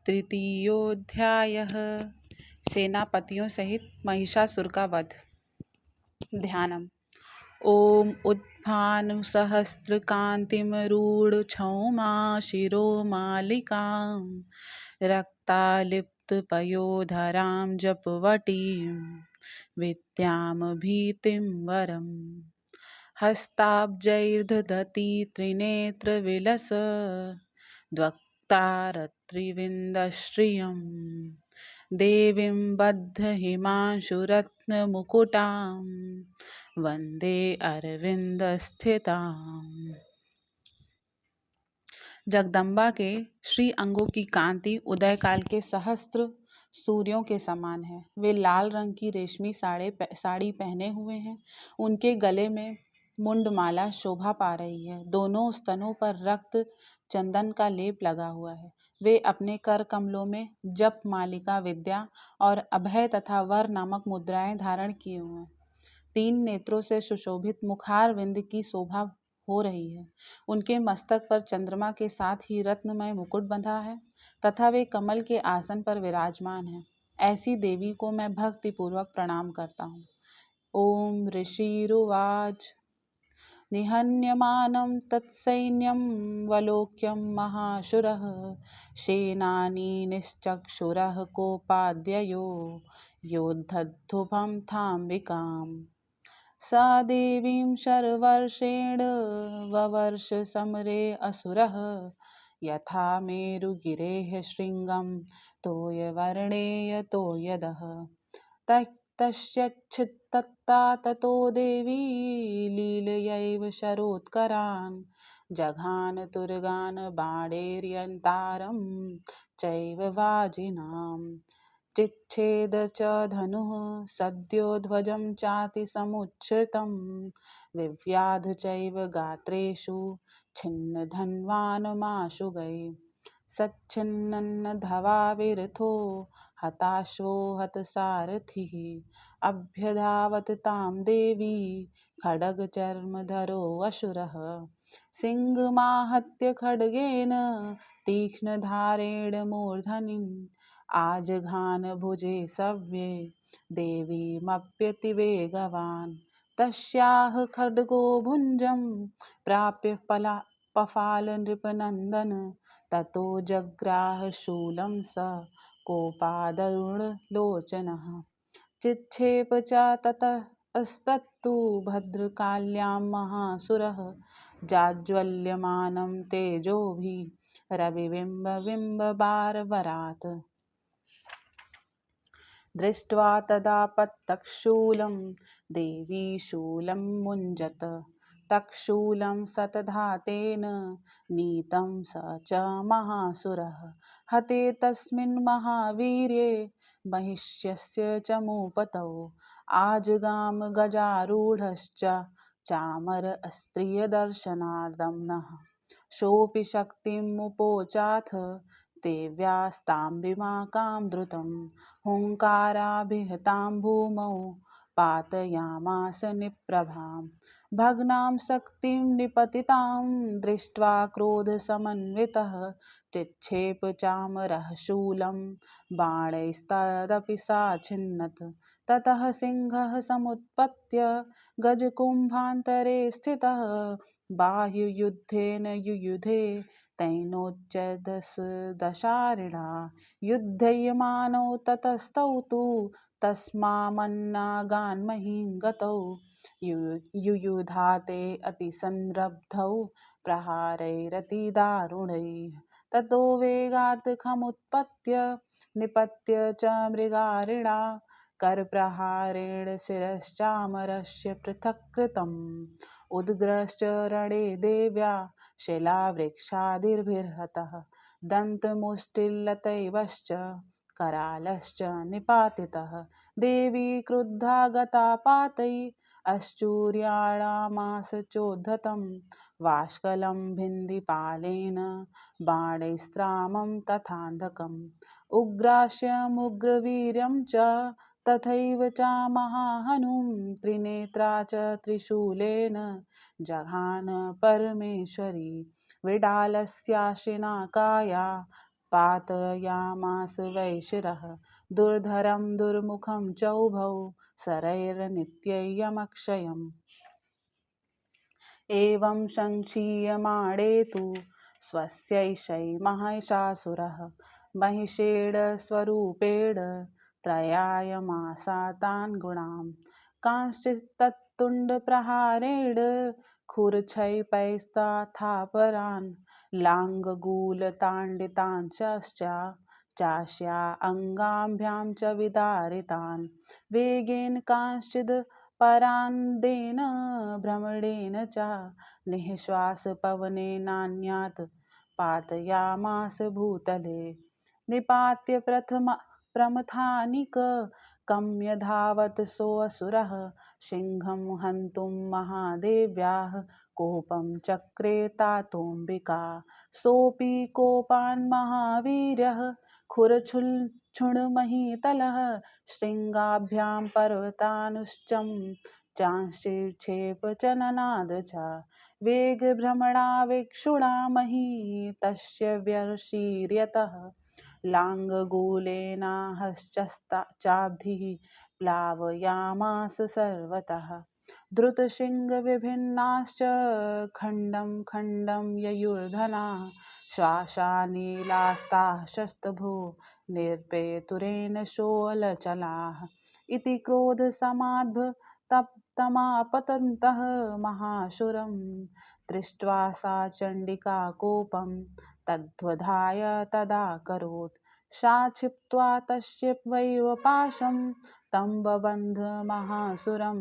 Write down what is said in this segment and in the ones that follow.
तृतीयोऽध्यायः। सेनापतियों सहित महिषासुर का वध। ध्यानम्। ॐ उद्भानुसहस्रकान्तिमरूढक्षौमा शिरोमालिकां रक्तालिप्तपयोधरां जपवटीं विद्यां भीतिं वरम् हस्ताब्जैर्दधती त्रिनेत्रविलस द्वक्त्रारत्रिविन्दश्रियं देवीं बद्धहिमांशुरत्नमुकुटां वन्दे अरविन्दस्थिताम्। जगदम्बा के श्री अंगों की कांति उदय काल के सहस्त्र सूर्यों के समान है। वे लाल रंग की रेशमी साड़ी पहने हुए हैं। उनके गले में मुंडमाला शोभा पा रही है। दोनों स्तनों पर रक्त चंदन का लेप लगा हुआ है। वे अपने कर कमलों में जप मालिका विद्या और अभय तथा वर नामक मुद्राएं धारण किए हुए हैं। 3 नेत्रों से सुशोभित मुखार विंद की शोभा हो रही है। उनके मस्तक पर चंद्रमा के साथ ही रत्नमय मुकुट बंधा है तथा वे कमल के आसन पर विराजमान है। ऐसी देवी को मैं भक्ति पूर्वक प्रणाम करता हूँ। ओम ऋषिरुवाच निहन्यमानं तत्सैन्यं वलोक्यं महाशुरः सेनानी निश्चक्षुरः कोपाद्ययो योद्धध्वं थाम्बिकाम् सा देवीं शर्वर्षेण ववर्ष समरे असुरः यथा मेरुगिरेः शृङ्गं तोयवर्णेय तोयदः तस्यच्छित्तत्ता ततो देवी लीलयैव शरोत्करान् जघान तुरगान् बाणैर्यन्तारं चैव वाजिनाम् चिच्छेद च धनुः सद्यो ध्वजं चातिसमुच्छ्रितं विव्याध चैव गात्रेषु छिन्नधन्वानमाशुगै सच्छिन्नन्नधवाविरथो हताश्वो हतसारथिः अभ्यधावत तां देवी खड्गचर्मधरोऽसुरः सिंहमाहत्य खड्गेन तीक्ष्णधारेण मूर्धनिम् आजघान भुजे सव्ये देवीमप्यतिवेगवान् तस्याः खड्गो भुञ्जं प्राप्य पफालनृपनन्दन ततो जग्राह शूलं स कोपादरुणलोचनः चिक्षेप च ततस्तत्तु भद्रकाल्यां महासुरः जाज्वल्यमानं तेजोभिः रविबिम्बबिम्बबारवरात् दृष्ट्वा तदा पत्तक्षूलं देवी शूलं मुञ्जत तक्षूलं सतधातेन नीतं स च महासुरः हते तस्मिन् महावीर्ये महिष्यस्य च मूपतौ आजगाम गजारूढश्च चामर स्त्रियदर्शनार्थं नः सोऽपि शक्तिमुपोचाथ देव्यास्ताम्बिमाकां द्रुतं हुङ्काराभिहतां भूमौ पातयामास निप्रभां भग्नां शक्तिं निपतितां दृष्ट्वा क्रोधसमन्वितः चिक्षेप चामरः शूलं बाणैस्तदपि सा छिन्नत् ततः सिंहः समुत्पत्य गजकुम्भान्तरे स्थितः बाह्ययुद्धेन युयुधे तैनोच्चदशारिणा युध्ययमानौ ततस्तौ तु तस्मामन्नागान्महीं गतौ युयुधाते अतिसंरब्धौ प्रहारैरतिदारुणैः ततो वेगात् खमुत्पत्य निपत्य च मृगारिणा करप्रहारेण शिरश्चामरस्य पृथक् कृतम् उद्ग्रश्च रणे देव्या शिलावृक्षादिभिर्हतः दन्तमुष्टिलतैवश्च करालश्च निपातितः देवी क्रुद्धा गता पातैः अश्चूर्याणामास चोद्धतं वाष्कलं भिन्दिपालेन बाणैस्त्रामं तथान्धकम् उग्रास्यमुग्रवीर्यं च तथैव चामहाहनुं त्रिनेत्रा च त्रिशूलेन जघान परमेश्वरी विडालस्याशिनाकाया पातयामास वै शिरः दुर्धरं दुर्मुखं चौभौ शरैर्नित्ययमक्षयम्। एवं संक्षीयमाणे तु स्वस्यैषै महिषासुरः महिषेण स्वरूपेण त्रयायमासा तान् गुणान् कांश्चित्तत्तुण्डप्रहारेण खुरच्छैपैस्तथापरान् लाङ्गूलताण्डितांश्च चास्या अङ्गाभ्यां च विदारितान् वेगेन कांश्चिद् परान्देन भ्रमणेन च निःश्वासपवनेनान्यात् पातयामास भूतले निपात्य प्रमथानिककम्यधावत् सोऽसुरः सिंहं हन्तुं महादेव्याः कोपं चक्रे तातोऽम्बिका सोऽपि कोपान् महावीर्यः खुरच्छुण्महीतलः शृङ्गाभ्यां पर्वतानुश्चं चांश्चिक्षेप च ननाद च वेगभ्रमणावेक्षुणा मही तस्य व्यशीर्यतः लाङ्गूलेनाहश्चाब्धिः प्लावयामास सर्वतः द्रुतशृङ्गविभिन्नाश्च खण्डं खण्डं ययुर्धनाः श्वासा नीलास्ताः शस्तभो निर्पेतुरेण शोऽलचलाः इति क्रोधसमाद्भतमापतन्तः महाशुरं दृष्ट्वा सा चण्डिका कोपं तद्वधाय तदाकरोत् सा क्षिप्त्वा तस्य वैव पाशं तं बबन्ध महासुरं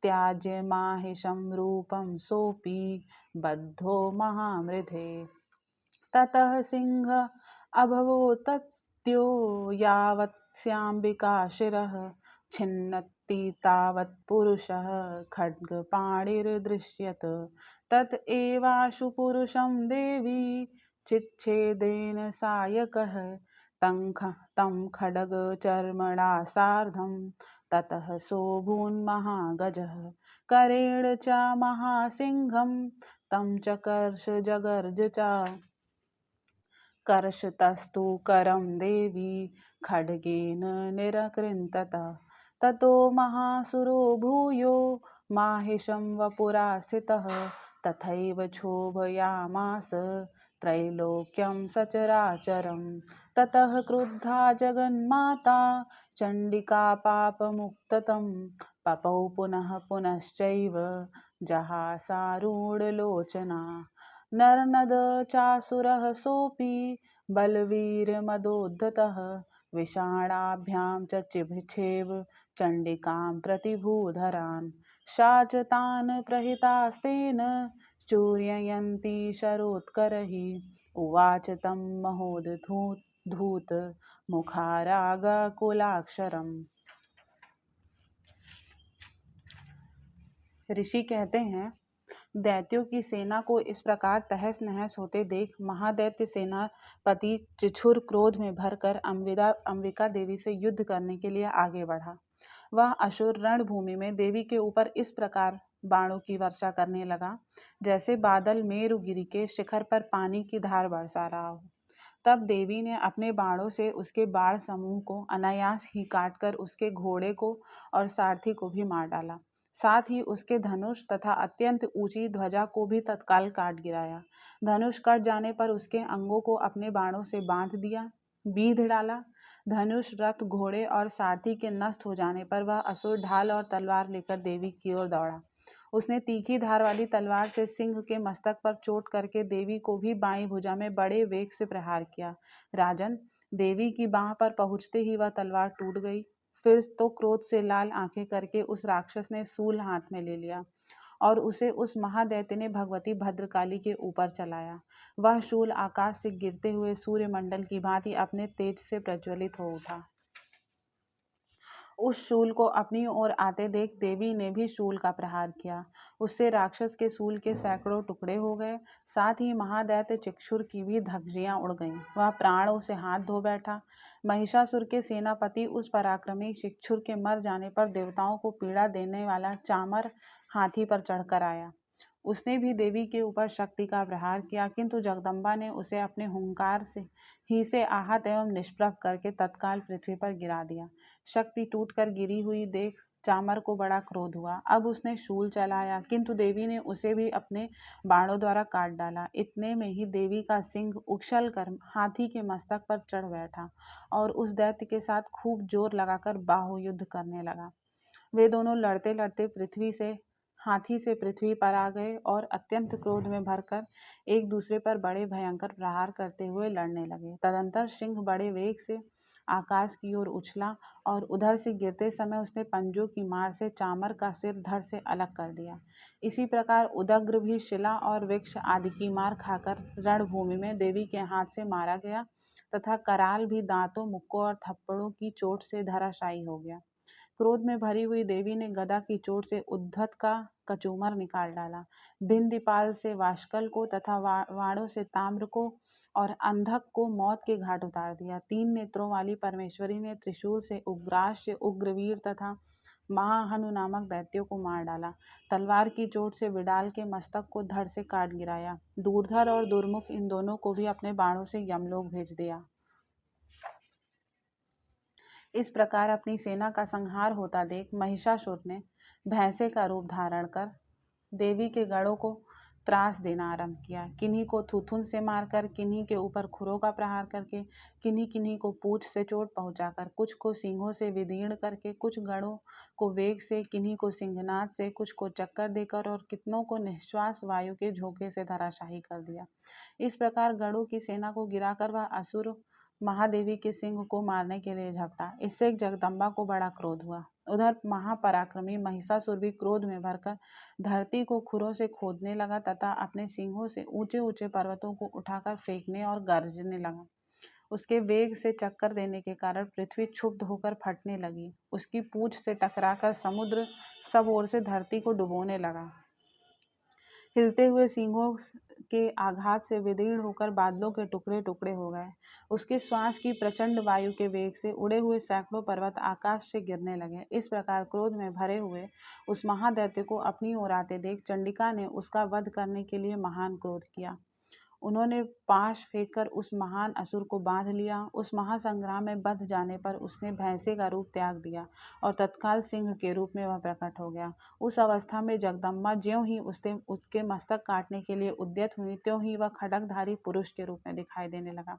त्याज्य माहिषं रूपं सोऽपि बद्धो महामृधे ततः सिंह अभवोत्तत्यो यावत्स्याम्बिका शिरः छिन्नत्ति तावत् पुरुषः खड्गपाणिर्दृश्यत तत एवाशु पुरुषं देवी चिच्छेदेन सायकः तं खड्गचर्मणा सार्धं ततः सोऽभून्महागजः करेण च महासिंहं तं चकर्ष जगर्ज च कर्षतस्तु करं देवी खड्गेन निरकृन्तत ततो महासुरो भूयो माहिषं वपुरा स्थितः तथैव क्षोभयामास त्रैलोक्यं सचराचरं ततः क्रुद्धा जगन्माता चण्डिका पापमुक्ततं पपौ पुनः पुनश्चैव जहासारूढलोचना नरनद चासुरः सोऽपि बलवीर्यमदोद्धतः विषाणाभ्यां च चिभिक्षेव चण्डिकां प्रति भूधरान् सा च तान् प्रहितास्तेन चूर्ययन्ती शरोत्करैः उवाच तं महोद्धूत मुखारागकुलाक्षरम्। ऋषि कहते हैं, दैत्यों की सेना को इस प्रकार तहस नहस होते देख महादैत्य सेनापति चिछुर क्रोध में भरकर अंबिका देवी से युद्ध करने के लिए आगे बढ़ा। वह असुर रणभूमि में देवी के ऊपर इस प्रकार बाणों की वर्षा करने लगा जैसे बादल मेरुगिरी के शिखर पर पानी की धार बरसा रहा हो। तब देवी ने अपने बाणों से उसके बाण समूह को अनायास ही काटकर उसके घोड़े को और सारथी को भी मार डाला। साथ ही उसके धनुष तथा अत्यंत ऊंची ध्वजा को भी तत्काल काट गिराया। धनुष कट जाने पर उसके अंगों को अपने बाणों से बीध डाला। धनुष, रथ, घोड़े और सारथी के नष्ट हो जाने पर वह असुर ढाल और तलवार लेकर देवी की ओर दौड़ा। उसने तीखी धार वाली तलवार से सिंह के मस्तक पर चोट करके देवी को भी बाईं भुजा में बड़े वेग से प्रहार किया। राजन, देवी की बाह पर पहुंचते ही वह तलवार टूट गई। फिर तो क्रोध से लाल आंखें करके उस राक्षस ने सूल हाथ में ले लिया और उसे उस महादैत्य ने भगवती भद्रकाली के ऊपर चलाया। वह शूल आकाश से गिरते हुए सूर्यमंडल की भांति अपने तेज से प्रज्वलित हो उठा। उस शूल को अपनी ओर आते देख देवी ने भी शूल का प्रहार किया। उससे राक्षस के शूल के सैकड़ों टुकड़े हो गए। साथ ही महादैत्य चिक्षुर की भी धज्जियां उड़ गईं। वह प्राणों से हाथ धो बैठा। महिषासुर के सेनापति उस पराक्रमी चिक्षुर के मर जाने पर देवताओं को पीड़ा देने वाला चामर हाथी पर चढ़कर आया। उसने भी देवी के ऊपर शक्ति का प्रहार किया, किंतु जगदम्बा ने उसे अपने हुंकार से आहत एवं निष्प्रभ करके तत्काल पृथ्वी पर गिरा दिया। शक्ति टूटकर गिरी हुई देख चामर को बड़ा क्रोध हुआ। अब उसने शूल चलाया, किंतु देवी ने उसे भी अपने बाणों द्वारा काट डाला। इतने में ही देवी का सिंह उछल कर हाथी के मस्तक पर चढ़ बैठा और उस दैत्य के साथ खूब जोर लगाकर बाहुयुद्ध करने लगा। वे दोनों लड़ते लड़ते हाथी से पृथ्वी पर आ गए और अत्यंत क्रोध में भरकर एक दूसरे पर बड़े भयंकर प्रहार करते हुए लड़ने लगे। तदंतर सिंह बड़े वेग से आकाश की ओर उछला और उधर से गिरते समय उसने पंजों की मार से चामर का सिर धड़ से अलग कर दिया। इसी प्रकार उदग्र भी शिला और वृक्ष आदि की मार खाकर रणभूमि में देवी के हाथ से मारा गया तथा कराल भी दांतों, मुक्कों और थप्पड़ों की चोट से धराशायी हो गया। क्रोध में भरी हुई देवी ने गदा की चोट से उद्धत का कचूमर निकाल डाला, भिंदीपाल से वाष्कल को तथा वाणों से ताम्र को और अंधक को मौत के घाट उतार दिया। 3 नेत्रों वाली परमेश्वरी ने त्रिशूल से उग्रास्य, उग्रवीर तथा महाहनु नामक दैत्यों को मार डाला। तलवार की चोट से विडाल के मस्तक को धड़ से काट गिराया। दूरधर और दुर्मुख इन दोनों को भी अपने बाणों से यमलोक भेज दिया। इस प्रकार अपनी सेना का संहार होता देख महिषासुर ने भैंसे का रूप धारण कर देवी के गढ़ों को त्रास देना आरंभ किया। किन्हीं को थूथुन से मारकर, किन्हीं के ऊपर खुरों का प्रहार करके, किन्हीं किन्हीं को पूंछ से चोट पहुंचाकर, कुछ को सींगों से विदीर्ण करके, कुछ गढ़ों को वेग से, किन्हीं को सिंहनाद से, कुछ को चक्कर देकर और कितनों को निश्वास वायु के झोंके से धराशाही कर दिया। इस प्रकार गढ़ों की सेना को गिराकर वह असुर महादेवी के सिंह को मारने के लिए झपटा। इससे जगदम्बा को बड़ा क्रोध हुआ। उधर महापराक्रमी महिषासुर भी क्रोध में भरकर धरती को खुरों से खोदने लगा तथा अपने सिंहों से ऊंचे ऊंचे पर्वतों को उठाकर फेंकने और गरजने लगा। उसके वेग से चक्कर देने के कारण पृथ्वी क्षुब्ध होकर फटने लगी। उसकी पूंछ से टकराकर समुद्र सब ओर से धरती को डुबोने लगा। हिलते हुए सींगों के आघात से विदीर्ण होकर बादलों के टुकड़े टुकड़े हो गए। उसके श्वास की प्रचंड वायु के वेग से उड़े हुए सैकड़ों पर्वत आकाश से गिरने लगे। इस प्रकार क्रोध में भरे हुए उस महादैत्य को अपनी ओर आते देख चंडिका ने उसका वध करने के लिए महान क्रोध किया। उन्होंने पाश फेंककर उस महान असुर को बांध लिया। उस महासंग्राम में बंध जाने पर उसने भैंसे का रूप त्याग दिया और तत्काल सिंह के रूप में वह प्रकट हो गया। उस अवस्था में जगदम्बा ज्यों ही उसके मस्तक काटने के लिए उद्यत हुई, त्यों ही वह खड्गधारी पुरुष के रूप में दिखाई देने लगा।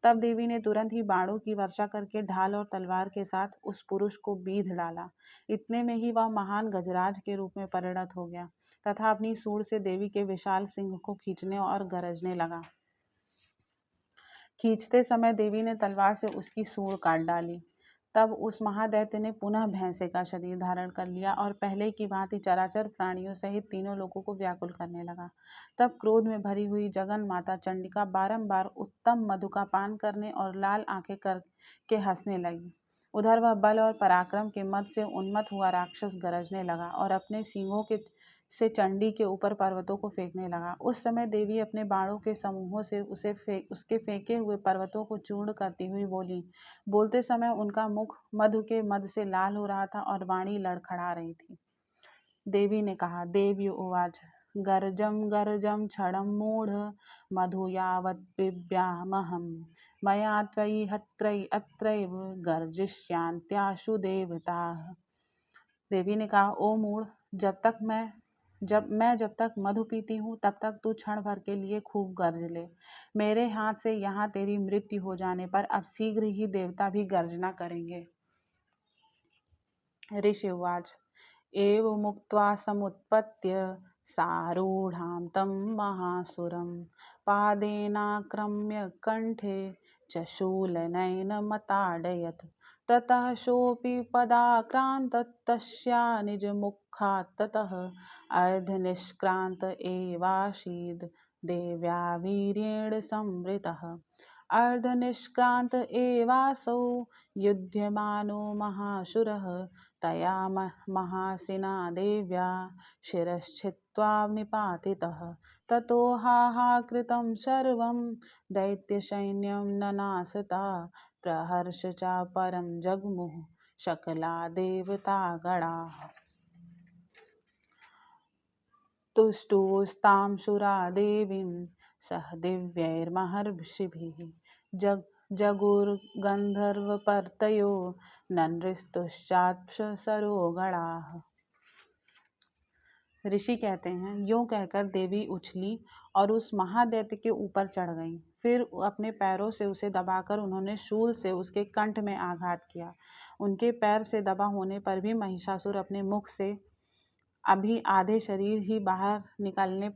तब देवी ने तुरंत ही बाणों की वर्षा करके ढाल और तलवार के साथ उस पुरुष को बीध डाला। इतने में ही वह महान गजराज के रूप में परिणत हो गया तथा अपनी सूंड से देवी के विशाल सिंह को खींचने और गरजने लगा। खींचते समय देवी ने तलवार से उसकी सूंड काट डाली। तब उस महादैत्य ने पुनः भैंसे का शरीर धारण कर लिया और पहले की भांति चराचर प्राणियों सहित तीनों लोगों को व्याकुल करने लगा। तब क्रोध में भरी हुई जगन माता चंडिका बारंबार उत्तम मधु का पान करने और लाल आंखें करके हंसने लगी। उधर वह बल और पराक्रम के मद से उन्मत्त हुआ राक्षस गरजने लगा और अपने सींगों के से चंडी के ऊपर पर्वतों को फेंकने लगा। उस समय देवी अपने बाणों के समूहों से उसके फेंके हुए पर्वतों को चूर्ण करती हुई बोली। बोलते समय उनका मुख मधु के मद से लाल हो रहा था और वाणी लड़खड़ा रही थी। देवी ने कहा, देवी उवाच गर्जम गर्जम क्षणं मूढ़ मधु यावत् पिब्यामहं मया त्वयि अत्रैव गर्जिष्यन्त्याशु देवताः। देवी ने कहा, ओ मूढ़, जब तक मधु पीती हूँ तब तक तू क्षण भर के लिए खूब गर्ज ले। मेरे हाथ से यहाँ तेरी मृत्यु हो जाने पर अब शीघ्र ही देवता भी गर्जना करेंगे। ऋषि उवाच एवमुक्त्वा समुत्पत्य सारूढां तं महासुरं पादेनाक्रम्य कण्ठे च शूलनयनमताडयत्। ततः सोऽपि पदाक्रान्तः तस्या निजमुखात् ततः अर्धनिष्क्रान्त एवासीद् देव्या वीर्येण संवृतः। अर्धनिष्क्रान्त एवासौ युध्यमानो महासुरः तया महासिना देव्या शिरश्छित्त्वा निपातितः। ततो हाहाकृतं सर्वं दैत्यसैन्यं ननासता प्रहर्ष च परं जग्मुः सकला देवतागणाः। तुष्टुस्तां शुरा देवीं सह दिव्यैर्महर्षिभिः जगुर्गन्धर्वपर्तयो ननृस्तुश्चाप्सरो गणाः। ऋषि कहते हैं, यूं कहकर देवी उछली और उस महादैत्य के ऊपर चढ़ गईं। फिर अपने पैरों से उसे दबाकर उन्होंने शूल से उसके कंठ में आघात किया। उनके पैर से दबा होने पर भी महिषासुर अपने मुख से अभी आधे शरीर ही बाहर निकलने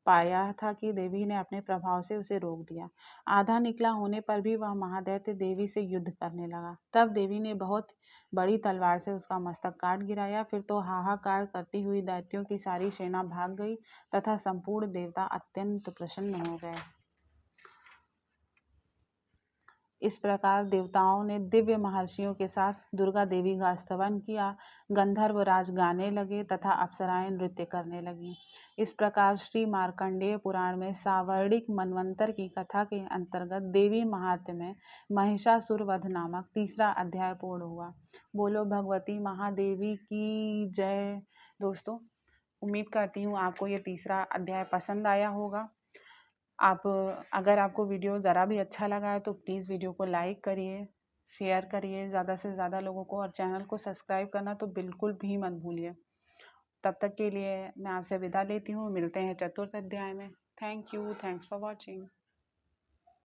पाया था कि देवी ने अपने प्रभाव से उसे रोक दिया। आधा निकला होने पर भी वह महादैत्य देवी से युद्ध करने लगा। तब देवी ने बहुत बड़ी तलवार से उसका मस्तक काट गिराया। फिर तो हाहाकार करती हुई दैत्यों की सारी सेना भाग गई तथा संपूर्ण देवता अत्यंत प्रसन्न हो गए। इस प्रकार देवताओं ने दिव्य महर्षियों के साथ दुर्गा देवी का स्तवन किया। गंधर्व राज गाने लगे तथा अप्सराएं नृत्य करने लगीं। इस प्रकार श्री मार्कंडेय पुराण में सावर्णिक मनवंतर की कथा के अंतर्गत देवी महात्म्य में महिषासुर वध नामक तीसरा अध्याय पूर्ण हुआ। बोलो भगवती महादेवी की जय। दोस्तों, उम्मीद करती हूँ आपको ये तीसरा अध्याय पसंद आया होगा। अगर आपको वीडियो ज़रा भी अच्छा लगा है तो प्लीज़ वीडियो को लाइक करिए, शेयर करिए ज़्यादा से ज़्यादा लोगों को, और चैनल को सब्सक्राइब करना तो बिल्कुल भी मत भूलिए। तब तक के लिए मैं आपसे विदा लेती हूँ। मिलते हैं चतुर्थ अध्याय में। Thank you. Thanks for watching.